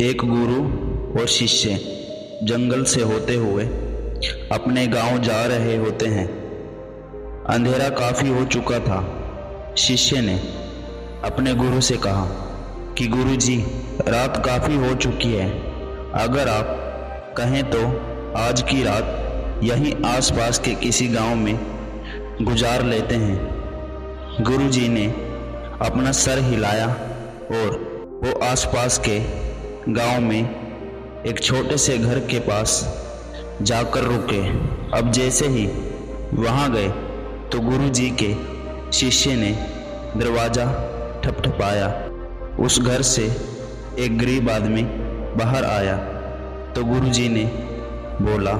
एक गुरु और शिष्य जंगल से होते हुए अपने गांव जा रहे होते हैं। अंधेरा काफी हो चुका था। शिष्य ने अपने गुरु से कहा कि गुरु जी, रात काफी हो चुकी है, अगर आप कहें तो आज की रात यहीं आसपास के किसी गांव में गुजार लेते हैं। गुरु जी ने अपना सर हिलाया और वो आसपास के गांव में एक छोटे से घर के पास जाकर रुके। अब जैसे ही वहां गए तो गुरु जी के शिष्य ने दरवाजा ठपठपाया। उस घर से एक गरीब आदमी बाहर आया तो गुरु जी ने बोला,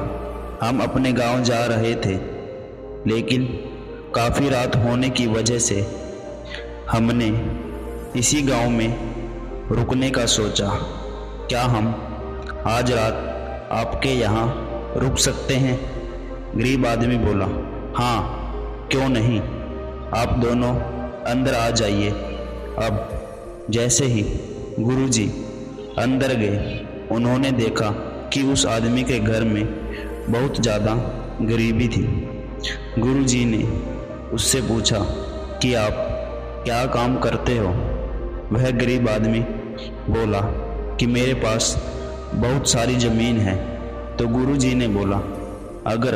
हम अपने गांव जा रहे थे, लेकिन काफ़ी रात होने की वजह से हमने इसी गांव में रुकने का सोचा। क्या हम आज रात आपके यहाँ रुक सकते हैं? गरीब आदमी बोला, हाँ क्यों नहीं, आप दोनों अंदर आ जाइए। अब जैसे ही गुरुजी अंदर गए, उन्होंने देखा कि उस आदमी के घर में बहुत ज़्यादा गरीबी थी। गुरुजी ने उससे पूछा कि आप क्या काम करते हो? वह गरीब आदमी बोला कि मेरे पास बहुत सारी ज़मीन है। तो गुरुजी ने बोला, अगर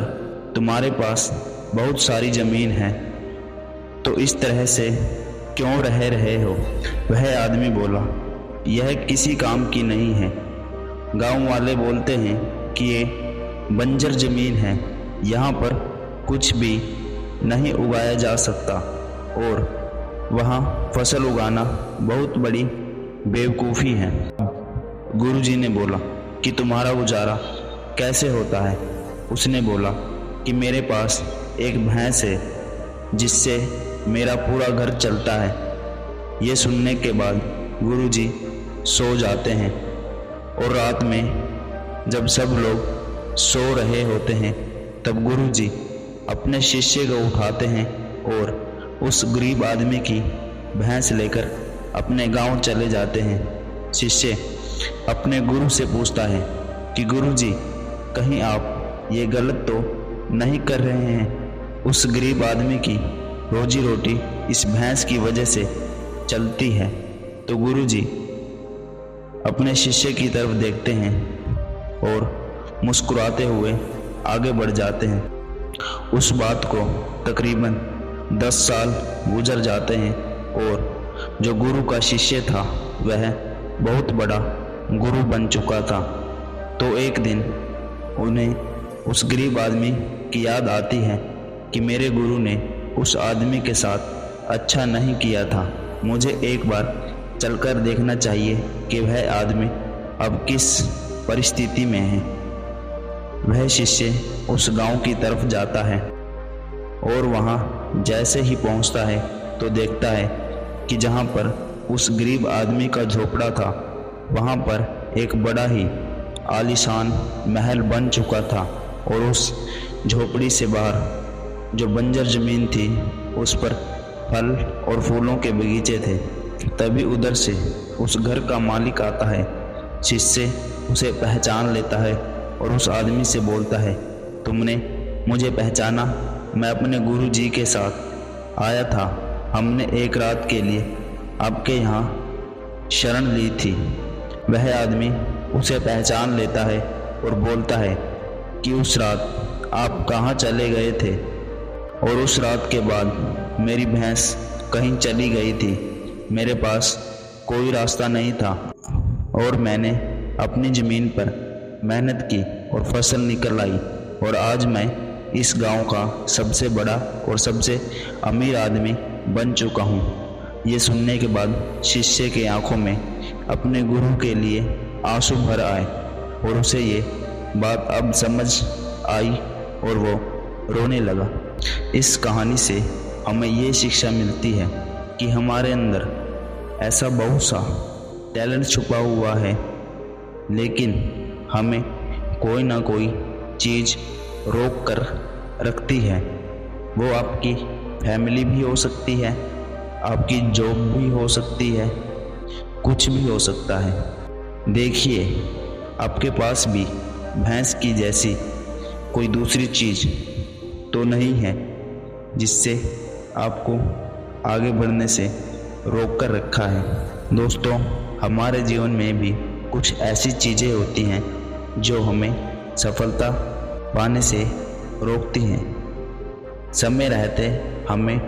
तुम्हारे पास बहुत सारी ज़मीन है तो इस तरह से क्यों रह रहे हो? वह आदमी बोला, यह किसी काम की नहीं है। गांव वाले बोलते हैं कि ये बंजर ज़मीन है, यहाँ पर कुछ भी नहीं उगाया जा सकता और वहाँ फसल उगाना बहुत बड़ी बेवकूफ़ी है। गुरुजी ने बोला कि तुम्हारा गुजारा कैसे होता है? उसने बोला कि मेरे पास एक भैंस है जिससे मेरा पूरा घर चलता है। ये सुनने के बाद गुरुजी सो जाते हैं और रात में जब सब लोग सो रहे होते हैं तब गुरुजी अपने शिष्य को उठाते हैं और उस गरीब आदमी की भैंस लेकर अपने गांव चले जाते हैं। शिष्य अपने गुरु से पूछता है कि गुरुजी, कहीं आप ये गलत तो नहीं कर रहे हैं? उस गरीब आदमी की रोजी रोटी इस भैंस की वजह से चलती है। तो गुरुजी अपने शिष्य की तरफ देखते हैं और मुस्कुराते हुए आगे बढ़ जाते हैं। उस बात को तकरीबन 10 साल गुजर जाते हैं और जो गुरु का शिष्य था वह बहुत बड़ा गुरु बन चुका था। तो एक दिन उन्हें उस गरीब आदमी की याद आती है कि मेरे गुरु ने उस आदमी के साथ अच्छा नहीं किया था, मुझे एक बार चलकर देखना चाहिए कि वह आदमी अब किस परिस्थिति में है। वह शिष्य उस गांव की तरफ जाता है और वहां जैसे ही पहुंचता है तो देखता है कि जहां पर उस गरीब आदमी का झोपड़ा था, वहां पर एक बड़ा ही आलीशान महल बन चुका था और उस झोपड़ी से बाहर जो बंजर ज़मीन थी उस पर फल और फूलों के बगीचे थे। तभी उधर से उस घर का मालिक आता है। शिष्य उसे पहचान लेता है और उस आदमी से बोलता है, तुमने मुझे पहचाना? मैं अपने गुरु जी के साथ आया था, हमने एक रात के लिए आपके यहाँ शरण ली थी। वह आदमी उसे पहचान लेता है और बोलता है कि उस रात आप कहाँ चले गए थे? और उस रात के बाद मेरी भैंस कहीं चली गई थी, मेरे पास कोई रास्ता नहीं था और मैंने अपनी ज़मीन पर मेहनत की और फसल निकल आई और आज मैं इस गांव का सबसे बड़ा और सबसे अमीर आदमी बन चुका हूँ। ये सुनने के बाद शिष्य के आंखों में अपने गुरु के लिए आंसू भर आए और उसे ये बात अब समझ आई और वो रोने लगा। इस कहानी से हमें ये शिक्षा मिलती है कि हमारे अंदर ऐसा बहुत सा टैलेंट छुपा हुआ है, लेकिन हमें कोई ना कोई चीज़ रोक कर रखती है। वो आपकी फैमिली भी हो सकती है, आपकी जॉब भी हो सकती है, कुछ भी हो सकता है। देखिए, आपके पास भी भैंस की जैसी कोई दूसरी चीज़ तो नहीं है जिससे आपको आगे बढ़ने से रोक कर रखा है। दोस्तों, हमारे जीवन में भी कुछ ऐसी चीज़ें होती हैं जो हमें सफलता पाने से रोकती हैं। समय रहते हमें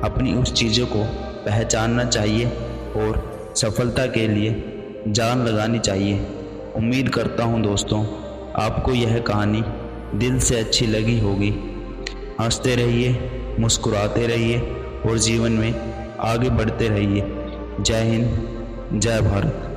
अपनी उस चीज़ों को पहचानना चाहिए और सफलता के लिए जान लगानी चाहिए। उम्मीद करता हूँ दोस्तों, आपको यह कहानी दिल से अच्छी लगी होगी। हंसते रहिए, मुस्कुराते रहिए और जीवन में आगे बढ़ते रहिए। जय हिंद, जय भारत।